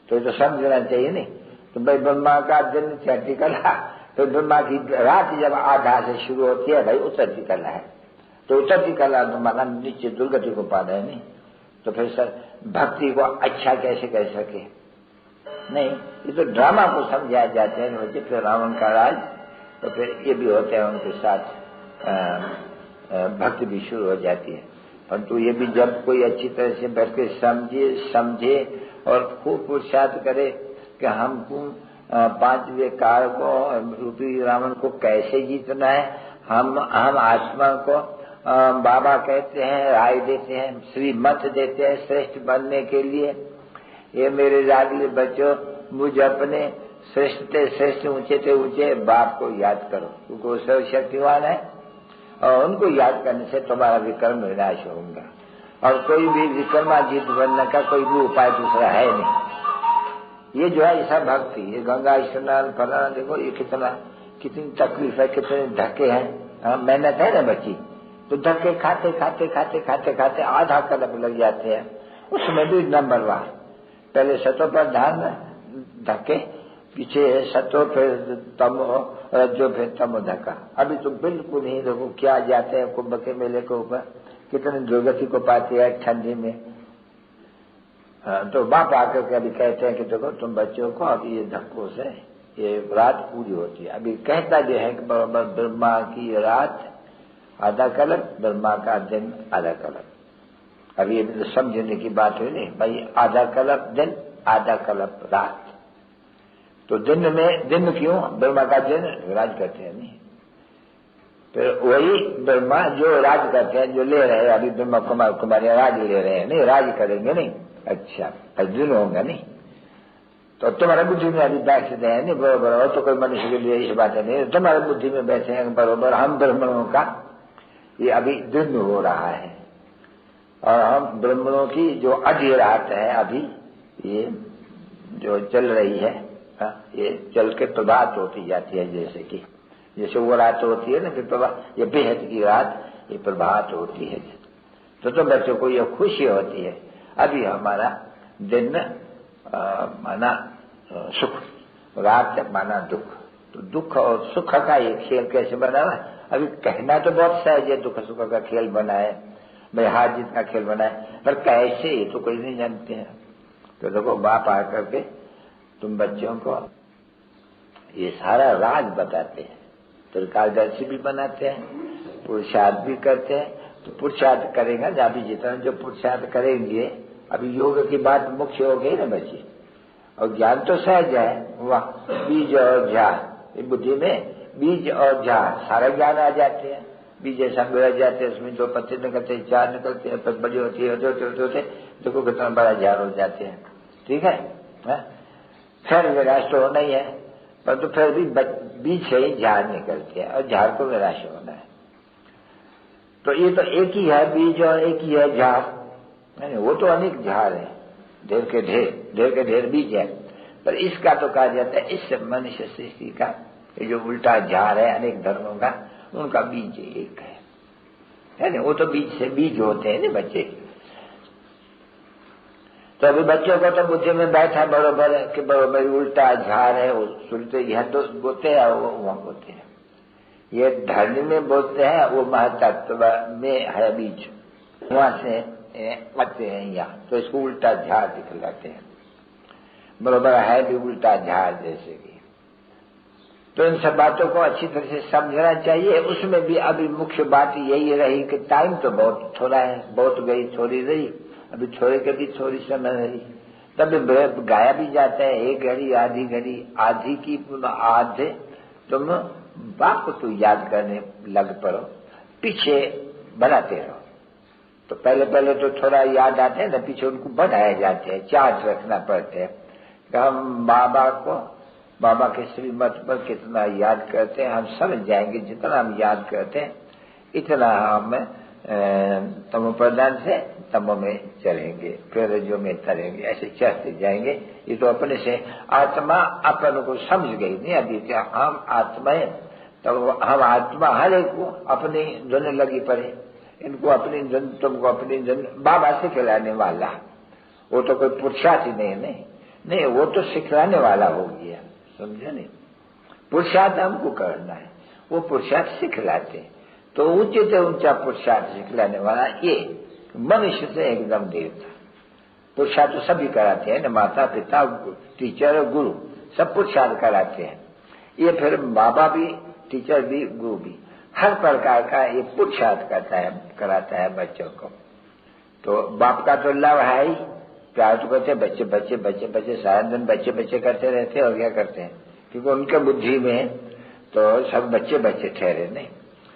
तो ये तो समझना चाहिए नहीं। तो भाई ब्रह्मा का दिन चढ़ती कला, तो ब्रह्मा की रात जब आधा से शुरू होती है भाई उतरती कला है। तो उतरती कला तो माना नीचे दुर्गति को पाना है नहीं। तो फिर सर भक्ति को अच्छा कैसे कर सके? नहीं, ये तो ड्रामा को समझाया जाते हैं कि फिर रावण का राज, तो फिर ये भी होते हैं उनके साथ भक्ति भी शुरू हो जाती है। परंतु ये भी जब कोई अच्छी तरह से बैठ के समझे और खूब पुरुषार्थ करे कि हमको 5 विकार को रूपी रावण को कैसे जीतना है। हम आत्मा को बाबा कहते हैं, राय देते हैं, श्रीमत देते हैं श्रेष्ठ बनने के लिए। ये मेरे लाडले बच्चों, मुझे अपने श्रेष्ठ से श्रेष्ठ, ऊंचे से ऊंचे बाप को याद करो, क्योंकि वो सर्वशक्तिवान है और उनको याद करने से तुम्हारा विक्रम विनाश होगा। और कोई भी विक्रमाजीत बनने का कोई भी उपाय दूसरा है नहीं। ये जो है ऐसा भक्ति, ये गंगा स्नान फलाना, देखो ये कितनी तकलीफ है, कितने धक्के हैं, मेहनत है ना बच्ची। तो धक्के खाते खाते खाते खाते खाते आधा कल्प लग जाते हैं। उसमें भी नंबरवार, पहले सतो पर ध्यान धक्के, पीछे सतो फिर तमो, रज्जो फिर तमो धक्का। अभी तो बिल्कुल नहीं, देखो क्या जाते हैं कुंभ के मेले के ऊपर, कितने दुर्गति को पाते हैं ठंडी में। तो बाप आकर के अभी कहते हैं कि देखो तुम बच्चों को अभी ये धक्कों से ये रात पूरी होती है। अभी कहता जो है कि बराबर ब्रह्मा की रात आधा कल्प, ब्रह्मा का दिन आधा कल्प। अभी ये समझने की बात हुई नहीं भाई, आधा कल्प दिन, आधा कल्प रात। तो दिन क्यों? ब्रह्मा का दिन राज करते हैं नहीं, फिर वही ब्रह्मा जो राज करते हैं, जो ले रहे हैं अभी ब्रह्मा कुमार राज ले रहे हैं नहीं, राज करेंगे नहीं। अच्छा दिन होगा नहीं, तो तुम्हारे बुद्धि में अभी बैठते हैं नहीं बरोबर, और तो कोई मनुष्य के लिए इस बातें नहीं, तुम्हारे बुद्धि में बैठे हैं बरोबर। हम ब्राह्मणों का ये अभी द्वंद्व हो रहा है, और हम ब्राह्मणों की जो अधिरात है अभी ये जो चल रही है, ये चल के प्रभात होती जाती है, जैसे वो रात होती है ना, फिर प्रभात, ये बेहद की रात, ये प्रभात होती है। तो बच्चों को ये खुशी होती है। अभी हमारा दिन माना सुख, रात माना दुख। तो दुख और सुख का ये खेल कैसे बना है? अभी कहना तो बहुत सहज है, दुख सुख का खेल बना है, भाई हार जीत का खेल बना है, पर कैसे ये तो कोई नहीं जानते हैं। तो देखो बाप आकर के तुम बच्चों को ये सारा राज बताते हैं, त्रिकालदर्शी भी बनाते हैं, पुरुषार्थ भी करते हैं। तो पुरुषार्थ करेगा जहाँ भी जितना जो पुरुषार्थ करेंगे, अभी योग की बात मुख्य हो गई ना बच्चे, और ज्ञान तो सहज है, वाह बीज और झाड़, ये बुद्धि में बीज और झाड़ सारा ज्ञान आ जाते हैं। बीज जैसा मिल जाते हैं, उसमें 2 पत्ते निकलते हैं, 4 निकलते हैं, फिर बड़ी होती है, होते देखो कितना बड़ा झाड़ हो जाते हैं। ठीक है, फिर विनाश तो होना ही है, परंतु फिर भी बीज से ही झाड़ निकलते हैं, और झाड़ को विनाश होना है। तो ये तो एक ही है बीज और एक ही है झाड़, वो तो अनेक झाड़ है, ढेर के ढेर बीज है, पर इसका तो कहा जाता है इस मनुष्य सृष्टि का ये जो उल्टा झाड़ है अनेक धर्मों का, उनका बीज एक है ना। वो तो बीज से बीज होते हैं ना बच्चे। तो अभी बच्चों को तो बुद्धि में बैठा बरोबर है कि बरोबर उल्टा झाड़ है, वो सुनते यहाँ तो बोलते हैं, वो वहां बोलते हैं, ये धरनी में बोलते हैं, वो महातत्व में है बीज, वहां से आते हैं यहाँ, तो इसको उल्टा झाड़ दिखलाते हैं, बरोबर है भी उल्टा झाड़ जैसे कि। तो इन सब बातों को अच्छी तरह से समझना चाहिए। उसमें भी अभी मुख्य बात यही रही कि टाइम तो बहुत थोड़ा है, बहुत गई थोड़ी रही, अभी छोड़े के भी थोड़ी समय रही, तब गाया भी जाता है, 1 घड़ी आधी घड़ी, आधी की आधे तुम बाप को तो याद करने लग पड़ो, पीछे बनाते रहो। तो पहले तो थोड़ा याद आते हैं ना, पीछे उनको बढ़ाए जाते हैं, चार्ज रखना पड़ते हैं कि हम बाबा के श्रीमत पर कितना याद करते हैं, हम समझ जाएंगे। जितना हम याद करते हैं इतना हम तमो प्रधान से तमो में चलेंगे, फिर रजो में तरेंगे, ऐसे चलते जाएंगे। ये तो अपने से आत्मा अपन को समझ गई नहीं अभी क्या हम आत्मा है, तो हम आत्मा हर एक को अपनी धुन लगी पड़े, इनको अपनी धुन, तुमको अपनी धुन, बाबा सिखलाने वाला, वो तो कोई पुरुषार्थ ही नहीं, वो तो सिखलाने वाला हो गया, समझे नहीं। पुरुषार्थ हमको करना है, वो पुरुषार्थ सिखलाते हैं। तो ऊंचे से ऊंचा पुरुषार्थ सिखलाने वाला ये मनुष्य से एकदम देवता। पुरुषार्थ तो सभी कराते हैं ना, माता पिता टीचर और गुरु सब पुरुषार्थ कराते हैं। ये फिर बाबा भी, टीचर भी, गुरु भी, हर प्रकार का ये पुरुषार्थ कराता है बच्चों को। तो बाप का तो लव है ही, प्यार तो करते बच्चे सारा दिन बच्चे करते रहते हैं, और क्या करते हैं, क्योंकि उनके बुद्धि में तो सब बच्चे ठहरे नहीं।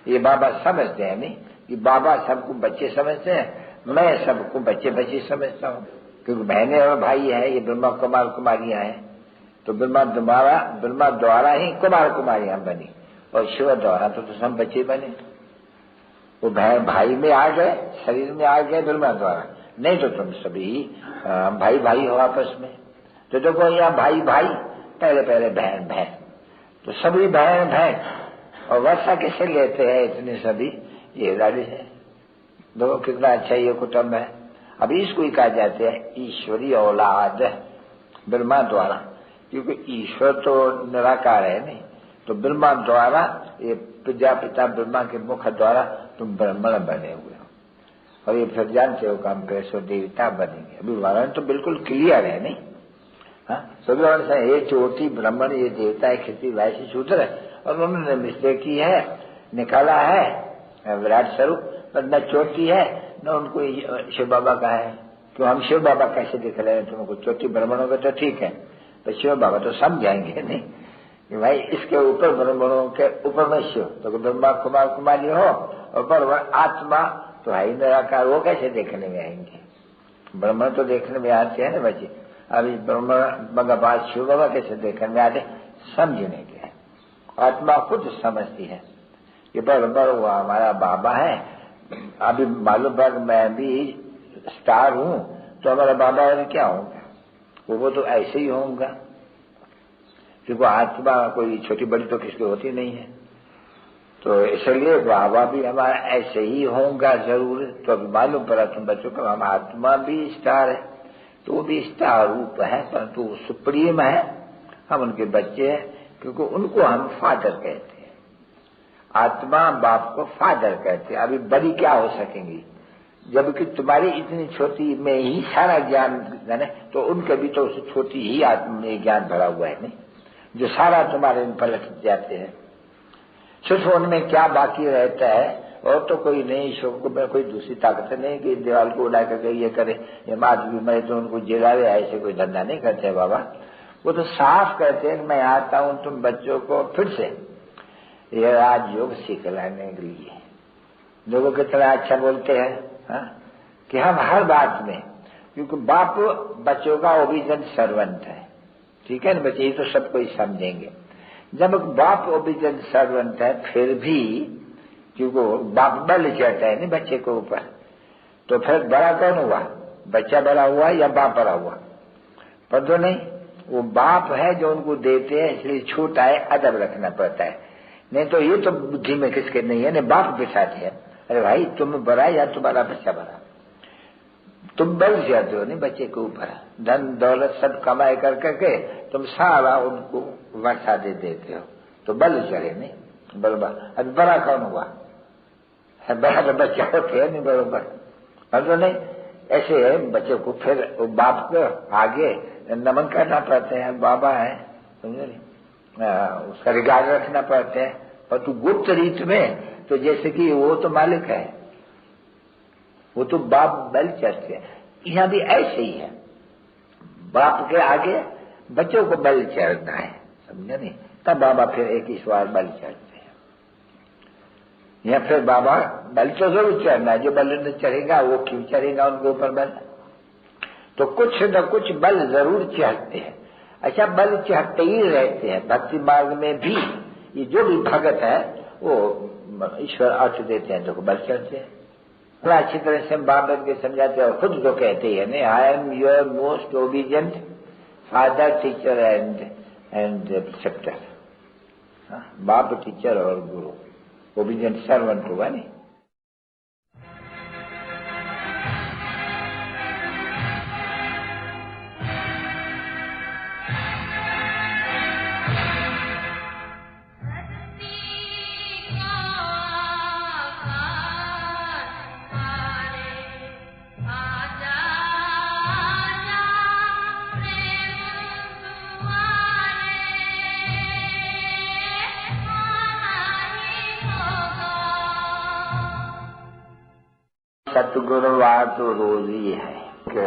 ये बाबा समझते हैं नहीं कि बाबा सबको बच्चे समझते हैं, मैं सबको बच्चे समझता हूँ, क्योंकि बहनें और भाई है, ये ब्रह्मा कुमार कुमारियां हैं। तो ब्रह्मा द्वारा ही कुमार कुमारियां बनी, और शिव द्वारा तो सब बच्चे बने। वो भाई में आ गए, शरीर में आ गए ब्रह्मा द्वारा, नहीं तो तुम सभी भाई हो आपस में। तो देखो यहाँ भाई पहले बहन, तो सभी बहन, और वर्षा कैसे लेते हैं इतने सभी, ये गाड़ी है। देखो कितना अच्छा ये कुटुंब है। अभी इसको ही कहा जाते हैं ईश्वरीय औलाद ब्रह्मा द्वारा, क्योंकि ईश्वर तो निराकार है नहीं। तो ब्रह्मा द्वारा, ये प्रजापिता ब्रह्मा के मुख द्वारा तुम ब्राह्मण बने हुए हो, और ये फिर जानते हो कि हम कैसे देवता बनेंगे। अभी वर्णन तो बिल्कुल क्लियर है नहीं, हाँ सभी वर्णन से ये चोटी ब्राह्मण, ये देवता है, खेती वैसे सूत्र है, और उन्होंने मिस्टेक की है, निकाला है विराट स्वरूप, पर न चोटी है न उनको शिव बाबा का है। क्यों हम शिव बाबा कैसे दिख रहे हैं तुमको, चोटी ब्राह्मणों का तो ठीक है, पर शिव बाबा तो समझाएंगे नहीं कि भाई इसके ऊपर ब्राह्मणों के ऊपर में शिव, तो ब्रह्मा कुमार कुमारी हो, और पर आत्मा तो है ही निराकार, वो कैसे देखने में आएंगे। ब्राह्मण तो देखने में आते हैं ना बच्चे, अभी ब्रह्म का बात शुरू हुआ कैसे देखने में आते समझने के। आत्मा खुद समझती है कि बराबर वो हमारा बाबा है। अभी मालूम पड़ा मैं भी स्टार हूं तो हमारा बाबा और क्या होगा, वो तो ऐसे ही होगा, क्योंकि आत्मा कोई छोटी बड़ी तो किसकी होती नहीं है। तो इसलिए बाबा भी हमारा ऐसे ही होगा जरूर। तो अभी मालूम पड़ा तुम बच्चों को हम आत्मा भी स्टार है, तो वो भी स्टार रूप है, परंतु वो सुप्रीम है, हम उनके बच्चे हैं, क्योंकि उनको हम फादर कहते हैं। आत्मा बाप को फादर कहते हैं। अभी बड़ी क्या हो सकेंगी, जबकि तुम्हारी इतनी छोटी में ही सारा ज्ञान है, तो उनके भी तो उससे छोटी ही आत्मा में ज्ञान भरा हुआ है नहीं, जो सारा तुम्हारे इन पलट जाते हैं। सिर्फ उनमें क्या बाकी रहता है, और तो कोई नहीं, ईश्वर को कोई दूसरी ताकत नहीं कि दीवार को उड़ा करके ये करे, ये मात भी मरे तो उनको जिलावे, ऐसे कोई धंधा नहीं करते बाबा। वो तो साफ कहते हैं कि मैं आता हूं तुम बच्चों को फिर से ये राजयोग सिखलाने के लिए। लोगों की तरह अच्छा बोलते हैं कि हम हर बात में, क्योंकि बाप बच्चों का ओबीडिएंट सर्वेंट है, ठीक है ना बच्चे, ये तो सब कोई समझेंगे। जब बाप ओबीडिएंट सर्वेंट है फिर भी, क्योंकि बाप बल चढ़ता है नहीं बच्चे के ऊपर, तो फिर बड़ा कौन हुआ, बच्चा बड़ा हुआ या बाप बड़ा हुआ? पर तो नहीं, वो बाप है जो उनको देते हैं, इसलिए छोटा है, अदब रखना पड़ता है। नहीं तो ये तो बुद्धि में किसके नहीं है, नहीं बाप बिठाते हैं, अरे भाई तुम बड़ा या तुम्हारा बच्चा बड़ा, तुम बल जाते हो नहीं बच्चे के ऊपर, धन दौलत सब कमाई कर करके तुम सारा उनको वर्षा दे देते हो, तो बल चढ़े नहीं बराबर। अब बड़ा कौन हुआ, बड़ा तो बच्चा होते है नहीं बराबर, तो नहीं ऐसे है बच्चे को फिर बाप को आगे नमन करना पड़ते हैं, बाबा है समझे नहीं, उसका रिगार्ड रखना पड़ता है। और तू गुप्त रीत में तो जैसे कि वो तो मालिक है, वो तो बाप बल चढ़ते हैं, यहाँ भी ऐसे ही है, बाप के आगे बच्चों को बल चढ़ना है, समझे नहीं, तब बाबा फिर एक ईश्वर बल चढ़ते हैं। या फिर बाबा बल तो जरूर चढ़ना है, जो बल न चढ़ेगा वो क्यों चढ़ेगा उनके ऊपर बल, तो कुछ न कुछ बल जरूर चढ़ते हैं। अच्छा, बल चढ़ते ही रहते हैं। भक्ति मार्ग में भी ये जो भी भगत है वो ईश्वर अर्थ देते हैं तो बल चढ़ते हैं। बड़ा अच्छी तरह से बाबा के समझाते हैं, खुद तो कहते हैं नहीं, I am your most obedient father teacher and preceptor. बाप टीचर और गुरु, ओबीडिएंट सर्वेंट हुआ नहीं। सतगुरुवार तो रोज ही है कि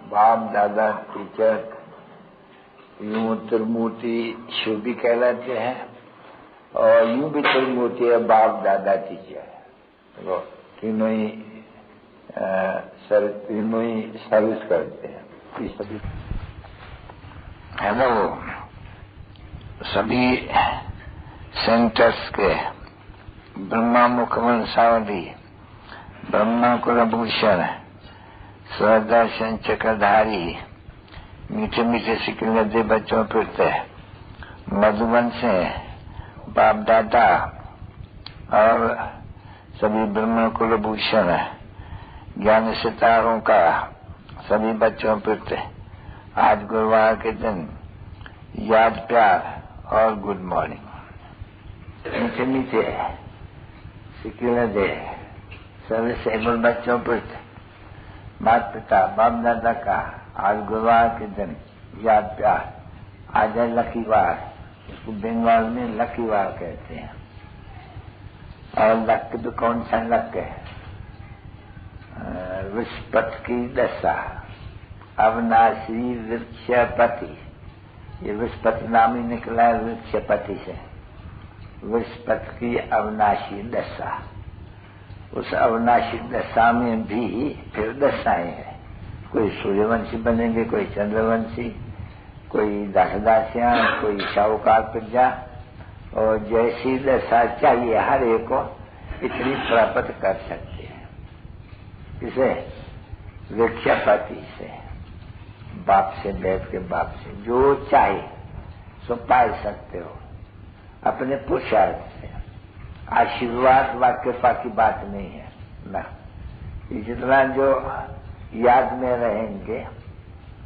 बाप दादा टीचर, यूं त्रिमूर्ति शिव भी कहलाते हैं, और यूं भी त्रिमूर्ति है बाप दादा टीचर, तो तीनों ही सर्विस करते हैं। सभी है ना, वो सभी सेंटर्स के ब्रह्मा मुखवंशावली, ब्रह्मा कुलभूषण, स्वदर्शन चक्रधारी, मीठे मीठे सिक्के लदे बच्चों फिरते, मधुबन से बाप दादा और सभी ब्रह्मा कुलभूषण, ज्ञान सितारों का सभी बच्चों फिरते। आज गुरुवार के दिन याद प्यार और गुड मॉर्निंग, मीठे मीठे सिक्के लदे सभी सेबल बच्चों पर माता पिता बाप दादा का आज गुरुवार के दिन याद प्यार। आज है लकी वार, इसको बंगाल में लकी वार कहते हैं। और लक तो कौन सा लक है, वृषपति की दशा, अविनाशी वृक्षपति, ये वृषपति नाम ही निकला है वृक्षपति से, वृषपति की अविनाशी दशा। उस अविनाशी दशा में भी फिर दशाएं हैं, कोई सूर्यवंशी बनेंगे, कोई चंद्रवंशी, कोई दासदासियां, कोई शाहूकार प्रजा, और जैसी दशा चाहिए हर एक को इतनी प्राप्त कर सकते हैं। किसे? भिक्षापति से, बाप से, बैठ के बाप से जो चाहे सो पा सकते हो अपने पुरुषार्थ से। आशीर्वाद वाक्यपा की बात नहीं है ना। जितना जो याद में रहेंगे,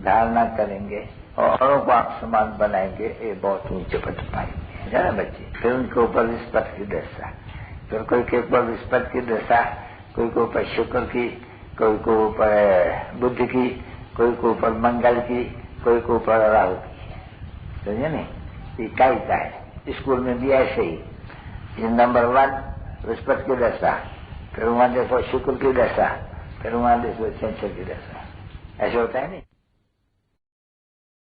धारणा करेंगे और औरों को आप समान बनाएंगे, ये बहुत ऊंचे पद पाएंगे, है ना बच्चे। फिर उनके ऊपर विस्पत की दशा, फिर कोई के ऊपर विस्पत की दशा, कोई के ऊपर शुक्र की, कोई के ऊपर बुध की, कोई के ऊपर मंगल की, कोई के ऊपर राहु की। समझे नहीं? इकाई का है। स्कूल में भी ऐसे ही, नंबर 1 विस्पत की दशा, फिर वहां देखो शुक्र की दशा, फिर वहां देखो शनिचर की दशा। ऐसे होता है नहीं।